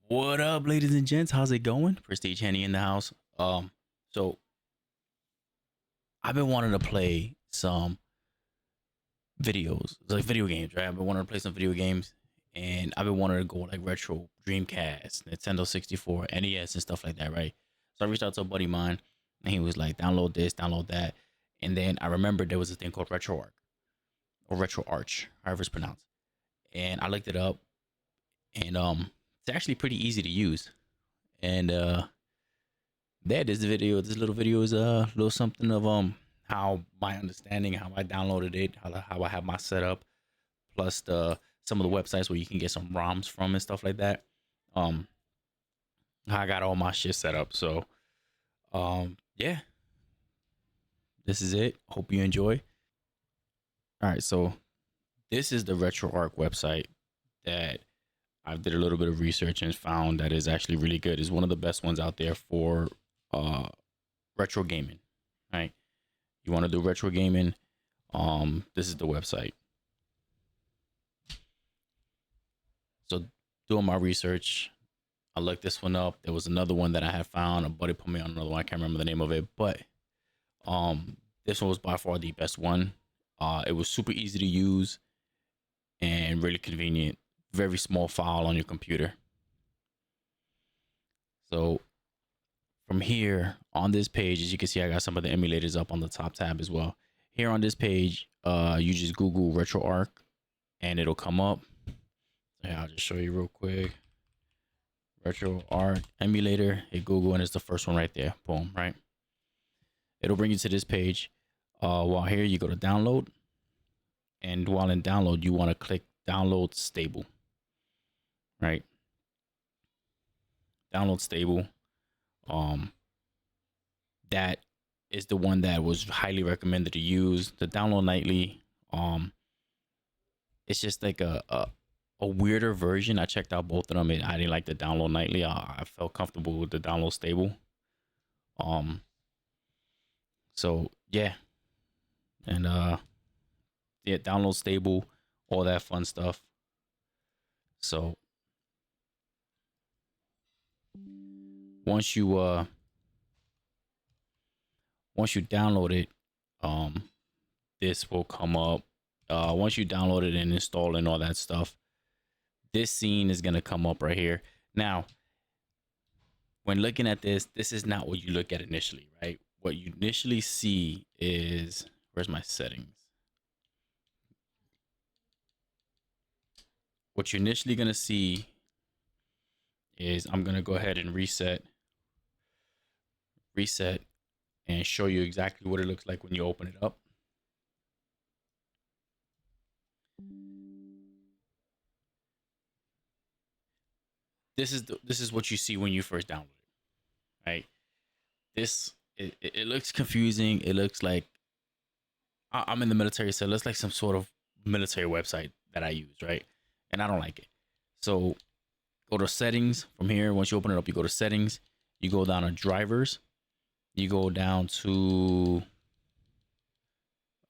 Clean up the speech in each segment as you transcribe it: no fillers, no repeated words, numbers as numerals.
What up, ladies and gents? How's it going? Prestige Henny in the house. So I've been wanting to play some videos, like video games, right? I've been wanting to play some video games, and I've been wanting to go like retro Dreamcast, Nintendo 64, NES, and stuff like that, right? So I reached out to a buddy of mine, and he was like, "Download this, download that," and then I remembered there was a thing called RetroArch or RetroArch, however it's pronounced, and I looked it up, and it's actually pretty easy to use, and yeah, this little video is a little something of how my understanding, how I downloaded it, how I have my setup, plus the some of the websites where you can get some ROMs from and stuff like that. Um, how I got all my shit set up. So yeah, this is it. Hope you enjoy. All right, so this is the RetroArch website that I did a little bit of research and found that is actually really good. It's one of the best ones out there for uh retro gaming. Right? You want to do retro gaming? This is the website. So doing my research, I looked this one up. There was another one that I had found. A buddy put me on another one. I can't remember the name of it, but this one was by far the best one. It was super easy to use and really convenient. Very small file on your computer. So from here on this page, as you can see, I got some of the emulators up on the top tab as well. Here on this page, you just Google RetroArch and it'll come up. Yeah, I'll just show you real quick. RetroArch emulator, hit Google, and it's the first one right there. Boom, right? It'll bring you to this page. While here, you go to download, and while in download, you want to click download stable, right? Download stable. That is the one that was highly recommended to use. The download nightly, it's just like a weirder version. I checked out both of them. I didn't like the download nightly. I felt comfortable with the download stable. Um, so yeah, and yeah, download stable, all that fun stuff. So once you once you download it, um, this will come up. Once you download it and install and all that stuff, this scene is gonna come up right here. Now, when looking at this is not what you look at initially, right? What you initially see is, where's my settings? What you're initially gonna see is, I'm gonna go ahead and reset, and show you exactly what it looks like when you open it up. This is what you see when you first download it, right? It looks confusing. It looks like I'm in the military, so it looks like some sort of military website that I use, right? And I don't like it. So go to settings from here. Once you open it up, you go to settings. You go down to drivers. You go down to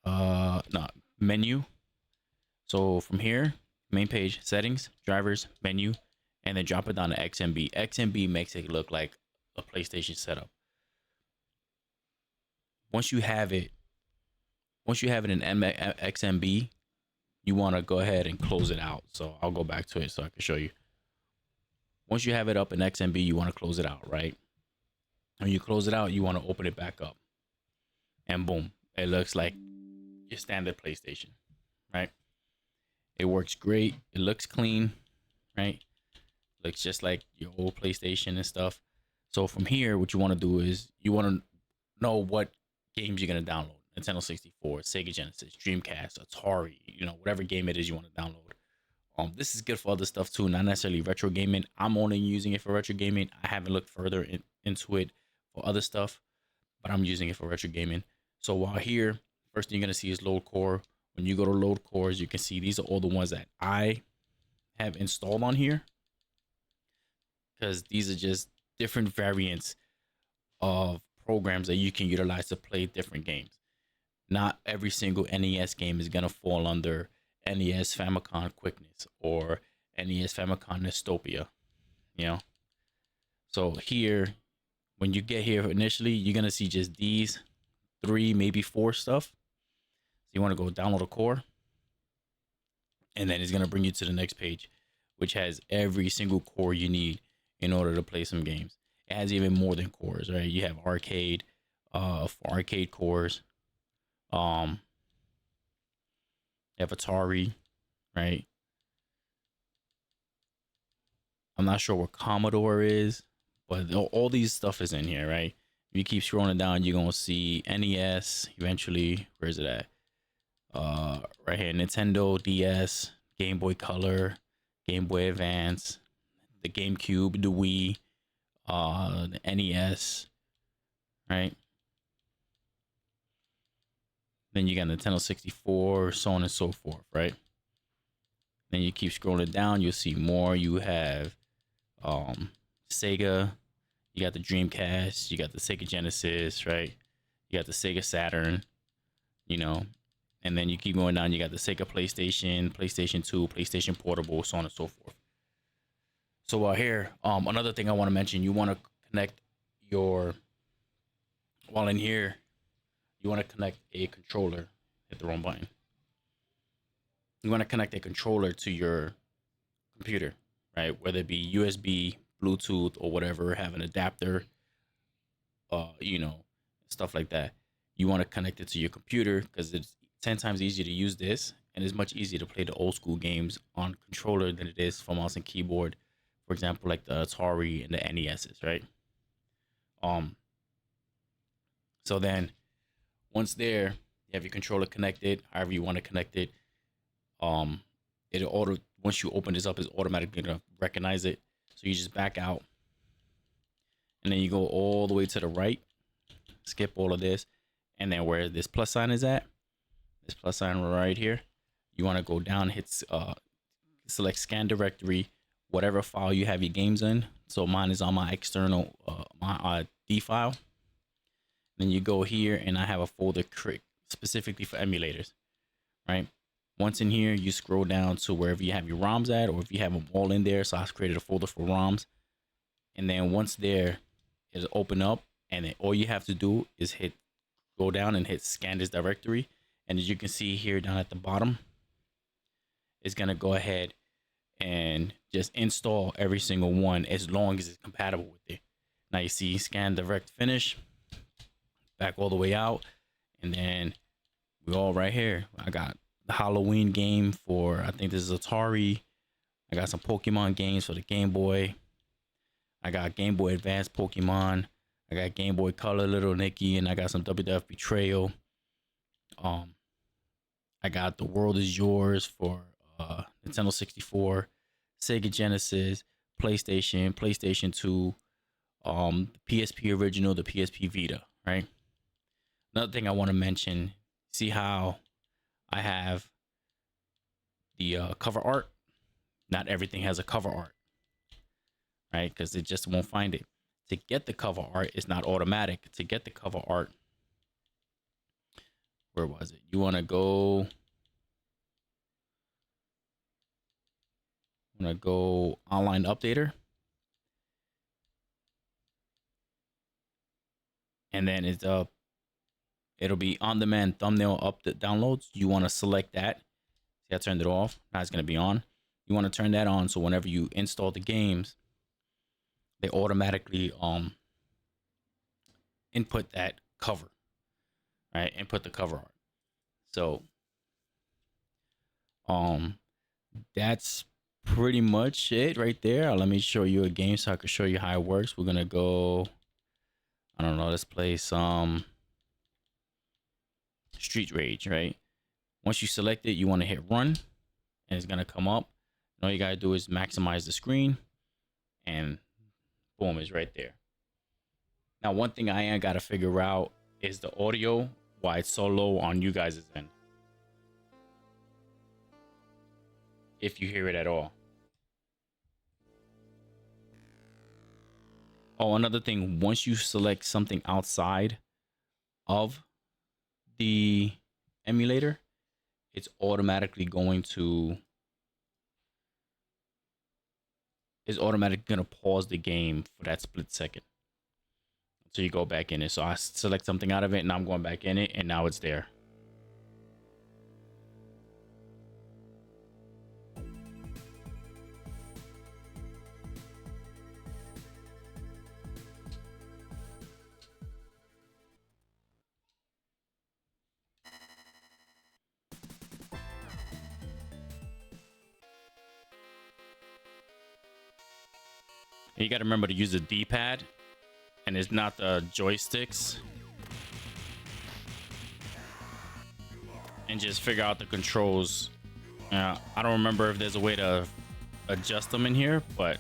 no, menu. So from here, main page, settings, drivers, menu, and then drop it down to XMB. XMB makes it look like a PlayStation setup. Once you have it, once you have it in XMB, you want to go ahead and close it out. So I'll go back to it so I can show you. Once you have it up in XMB, you want to close it out, right? When you close it out, you want to open it back up. And boom, it looks like your standard PlayStation, right? It works great. It looks clean, right? Looks just like your old PlayStation and stuff. So from here, what you want to do is you want to know what games you're going to download. Nintendo 64, Sega Genesis, Dreamcast, Atari, whatever game it is you want to download. This is good for other stuff too, not necessarily retro gaming. I'm only using it for retro gaming. I haven't looked further into it for other stuff, but I'm using it for retro gaming. So while here, first thing you're gonna see is load core. When you go to load cores, you can see these are all the ones that I have installed on here, because these are just different variants of programs that you can utilize to play different games. Not every single NES game is gonna fall under NES Famicom Quickness or NES Famicom Nostopia. you know. So here, when you get here initially, you're gonna see just these 3, maybe 4 stuff. So you want to go download a core, and then it's gonna bring you to the next page, which has every single core you need in order to play some games. It has even more than cores, right? You have arcade, for arcade cores. Um, you have Atari, right? I'm not sure what Commodore is, but all these stuff is in here, right? If you keep scrolling down, you're gonna see NES eventually. Where is it at? Right here, Nintendo DS, Game Boy Color, Game Boy Advance, the GameCube, the Wii, the NES, right? Then you got Nintendo 64, so on and so forth, right? Then you keep scrolling down, you'll see more. You have Sega, you got the Dreamcast, you got the Sega Genesis, right? You got the Sega Saturn, you know, and then you keep going down, you got the Sega PlayStation, PlayStation 2, PlayStation Portable, so on and so forth. So here, another thing I want to mention, you want to connect your, while in here, you want to connect a controller. Hit the wrong button. You want to connect a controller to your computer, right? Whether it be USB, Bluetooth, or whatever, have an adapter, you know, stuff like that. You want to connect it to your computer because it's 10 times easier to use this, and it's much easier to play the old school games on controller than it is for mouse and keyboard. For example, like the Atari and the NESs, right? Um, so then once there, you have your controller connected, however you want to connect it. Um, it'll auto once you open this up, it's automatically gonna recognize it. So you just back out, and then you go all the way to the right, skip all of this, and then where this plus sign is at, this plus sign right here, you want to go down, hit select scan directory, whatever file you have your games in. So mine is on my external my D file. Then you go here, and I have a folder specifically for emulators, right? Once in here, you scroll down to wherever you have your ROMs at, or if you have them all in there. So I've created a folder for ROMs, and then once there, it'll open up, and then all you have to do is go down and hit scan this directory, and as you can see here down at the bottom, it's gonna go ahead and just install every single one as long as it's compatible with it. Now you see scan direct finish, back all the way out, and then we're all right here. I got the Halloween game for, I think this is Atari. I got some Pokemon games for the Game Boy. I got Game Boy Advance Pokemon. I got Game Boy Color Little Nicky, and I got some WWF Betrayal. I got The World Is Yours for Nintendo 64, Sega Genesis, PlayStation, PlayStation 2, the PSP original, the PSP Vita, right? Another thing I want to mention, see how I have the cover art? Not everything has a cover art, right? Because it just won't find it. To get the cover art, it's not automatic. To get the cover art, where was it? You want to go online updater, and then it'll be on demand thumbnail downloads. You want to select that. See, I turned it off. Now it's going to be on. You want to turn that on, so whenever you install the games, they automatically input that cover, right? Input the cover art. So that's pretty much it right there. Let me show you a game so I can show you how it works. We're gonna go, I don't know, let's play some Street Rage, right? Once you select it, you want to hit run, and it's gonna come up. And all you gotta do is maximize the screen, and boom, it's right there. Now, one thing I ain't gotta figure out is the audio, why it's so low on you guys' end, if you hear it at all. Oh, another thing, once you select something outside of the emulator, it's automatically going to is automatically gonna pause the game for that split second. So you go back in it. So I select something out of it, and I'm going back in it, and now it's there. And you got to remember to use the D-pad, and it's not the joysticks. And just figure out the controls. I don't remember if there's a way to adjust them in here, but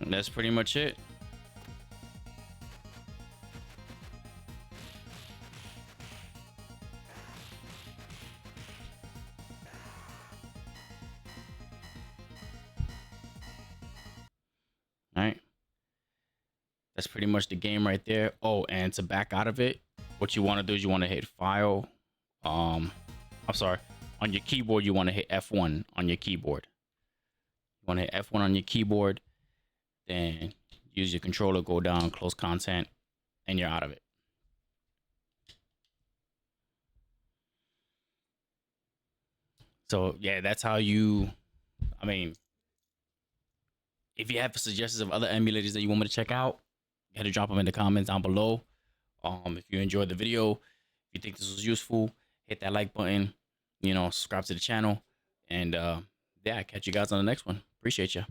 that's pretty much it. All right. That's pretty much the game right there. Oh, and to back out of it, what you want to do is you want to hit File. I'm sorry. On your keyboard, you want to hit F1 on your keyboard. You want to hit F1 on your keyboard, then use your controller, go down, close content, and you're out of it. So yeah, that's how you, I mean, if you have suggestions of other emulators that you want me to check out, you had to drop them in the comments down below. If you enjoyed the video, if you think this was useful, hit that like button, subscribe to the channel, and yeah, catch you guys on the next one. Appreciate you.